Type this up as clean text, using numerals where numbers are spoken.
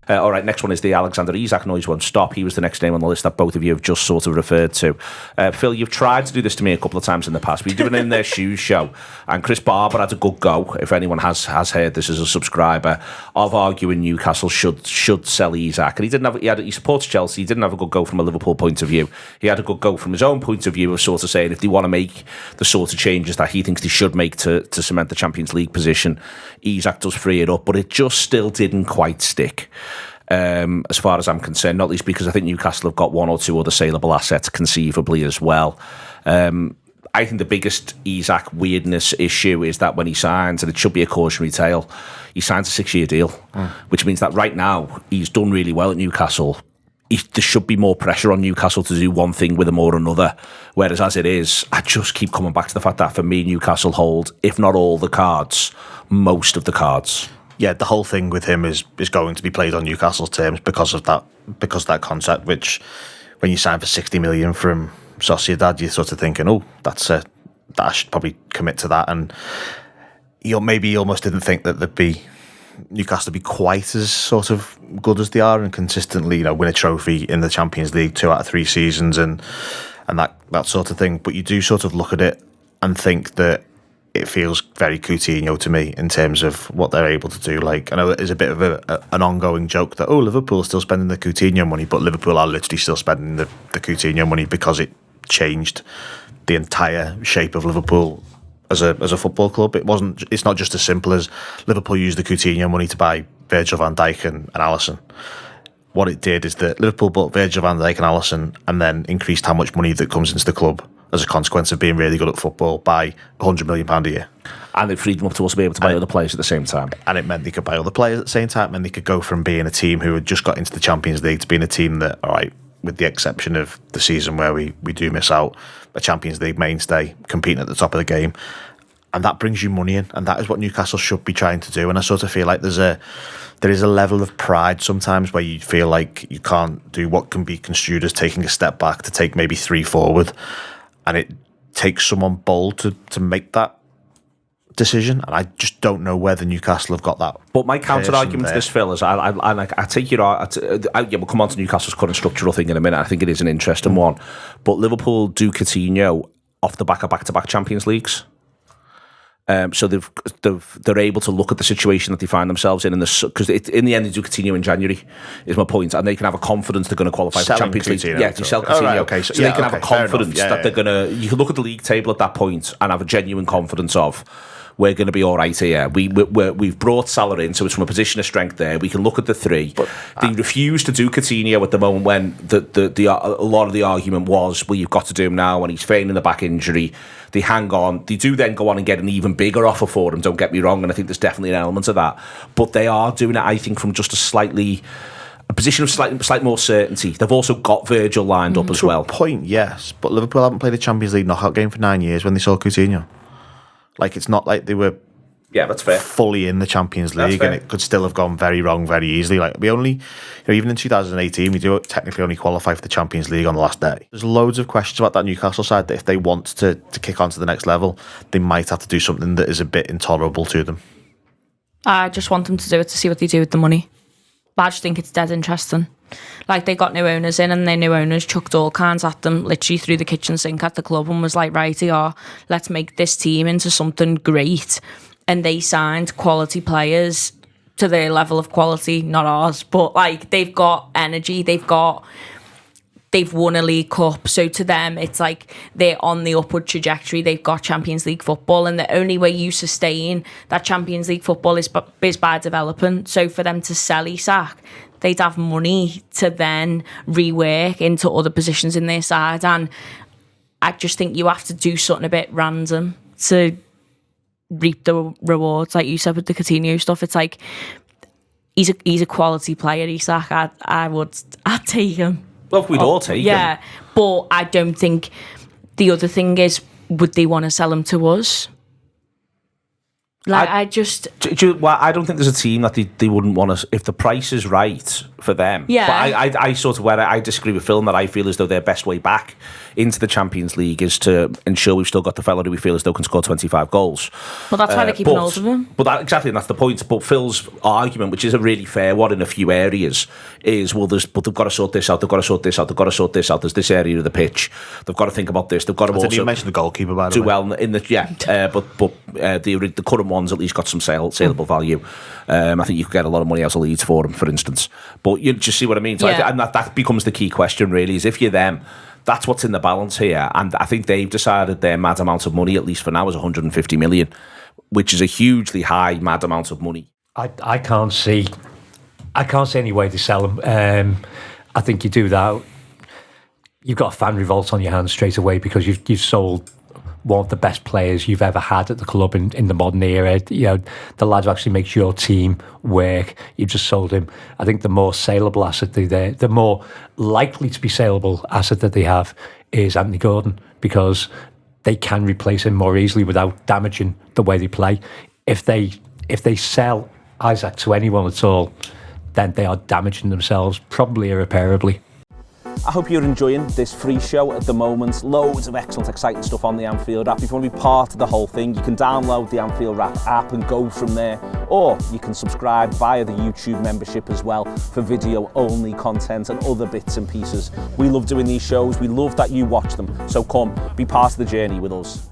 All right, next one is the Alexander Isak noise won't stop. He was the next name on the list that both of you have just sort of referred to. Phil, you've tried to do this to me a couple of times in the past. We did an In Their Shoes show, and Chris Barber had a good go, if anyone has heard this as a subscriber, of arguing Newcastle should sell Isak. And he didn't have. He supports Chelsea. He didn't have a good go from a Liverpool point of view. He had a good go from his own point of view of sort of saying if they want to make the sort of changes that he thinks they should make to cement the Champions League position, Isak does free it up. But it just still didn't quite stick. As far as I'm concerned, not least because I think Newcastle have got one or two other saleable assets conceivably as well. I think the biggest Isak weirdness issue is that when he signs, and it should be a cautionary tale, he signs a 6-year deal, which means that right now he's done really well at Newcastle. There should be more pressure on Newcastle to do one thing with him or another, whereas as it is, I just keep coming back to the fact that for me, Newcastle hold, if not all the cards, most of the cards. Yeah, the whole thing with him is going to be played on Newcastle's terms because of that concept, which when you sign for 60 million from Sociedad, you're sort of thinking, oh, that I should probably commit to that. And you almost didn't think that Newcastle would be quite as sort of good as they are and consistently, win a trophy in the Champions League 2 out of 3 seasons and that sort of thing. But you do sort of look at it and think that it feels very Coutinho to me in terms of what they're able to do. Like, I know it is a bit of an ongoing joke that, Liverpool is still spending the Coutinho money, but Liverpool are literally still spending the Coutinho money because it changed the entire shape of Liverpool as a football club. It's not just as simple as Liverpool used the Coutinho money to buy Virgil van Dijk and Alisson. What it did is that Liverpool bought Virgil van Dijk and Alisson and then increased how much money that comes into the club as a consequence of being really good at football by £100 million a year. And it freed them up to also be able to buy other players at the same time. And it meant they could buy other players at the same time, and they could go from being a team who had just got into the Champions League to being a team that, all right, with the exception of the season where we do miss out, a Champions League mainstay, competing at the top of the game. And that brings you money in, and that is what Newcastle should be trying to do. And I sort of feel like there is a level of pride sometimes where you feel like you can't do what can be construed as taking a step back to take maybe 3 forward. And it takes someone bold to make that decision. And I just don't know whether Newcastle have got that. But my counter-argument to this, Phil, is I take your... we'll come on to Newcastle's current structural thing in a minute. I think it is an interesting one. But Liverpool do Coutinho off the back of back-to-back Champions Leagues. So they're able to look at the situation that they find themselves in, because in the end they do Coutinho in January, is my point, and they can have a confidence they're going to qualify for Champions League. Yeah, to sell Coutinho. Right, okay. So they can have a confidence that they're going to. You can look at the league table at that point and have a genuine confidence of, we're going to be all right here. We've brought Salah in, so it's from a position of strength there. We can look at the 3. But they refuse to do Coutinho at the moment when a lot of the argument was, well, you've got to do him now when he's feigning the back injury. They hang on. They do then go on and get an even bigger offer for him, don't get me wrong, and I think there's definitely an element of that. But they are doing it, I think, from just a position of slight more certainty. They've also got Virgil lined up as well. To a point, yes, but Liverpool haven't played a Champions League knockout game for 9 years when they saw Coutinho. Like, it's not like they were that's fair. Fully in the Champions League, and it could still have gone very wrong very easily. Like, we only, even in 2018, we do technically only qualify for the Champions League on the last day. There's loads of questions about that Newcastle side that if they want to kick on to the next level, they might have to do something that is a bit intolerable to them. I just want them to do it to see what they do with the money. But I just think it's dead interesting. Like, they got new owners in, and their new owners chucked all kinds at them, literally through the kitchen sink at the club, and was like, right, let's make this team into something great. And they signed quality players to their level of quality, not ours, but like, they've got energy, they've won a League Cup, so to them it's like they're on the upward trajectory. They've got Champions League football, and the only way you sustain that Champions League football is by developing. So for them to sell Isak, they'd have money to then rework into other positions in their side, and I just think you have to do something a bit random to reap the rewards, like you said with the Coutinho stuff. It's like he's a quality player, Isak. I'd take him. Well, we'd all take him. Yeah, but I don't think the other thing is, would they want to sell him to us? Like, I don't think there's a team that they wouldn't want to, if the price is right for them. Yeah. But I sort of, where I disagree with Phil, and that I feel as though their best way back into the Champions League is to ensure we've still got the fella who we feel as though can score 25 goals. Well, that's why they're keeping hold of him. But exactly, and that's the point. But Phil's argument, which is a really fair one in a few areas, is, well, but they've got to sort this out, they've got to sort this out, they've got to sort this out. There's this area of the pitch. They've got to think about this. They've got to also... Did you mention the goalkeeper, by the do way? well in the... Yeah, but the current one's at least got some saleable value. I think you could get a lot of money out of Leeds for him, for instance. But you just see what I mean? So and that becomes the key question, really, is if you're them, that's what's in the balance here. And I think they've decided their mad amount of money, at least for now, is 150 million, which is a hugely high, mad amount of money. I can't see any way to sell them. I think you do that, you've got a fan revolt on your hands straight away, because you've sold one of the best players you've ever had at the club in the modern era. You know, the lad who actually makes your team work. You've just sold him. I think the more saleable asset the more likely to be saleable asset that they have is Anthony Gordon, because they can replace him more easily without damaging the way they play. If they sell Isak to anyone at all, then they are damaging themselves, probably irreparably. I hope you're enjoying this free show at the moment. Loads of excellent, exciting stuff on the Anfield app. If you want to be part of the whole thing, you can download the Anfield app and go from there. Or you can subscribe via the YouTube membership as well for video-only content and other bits and pieces. We love doing these shows. We love that you watch them. So come, be part of the journey with us.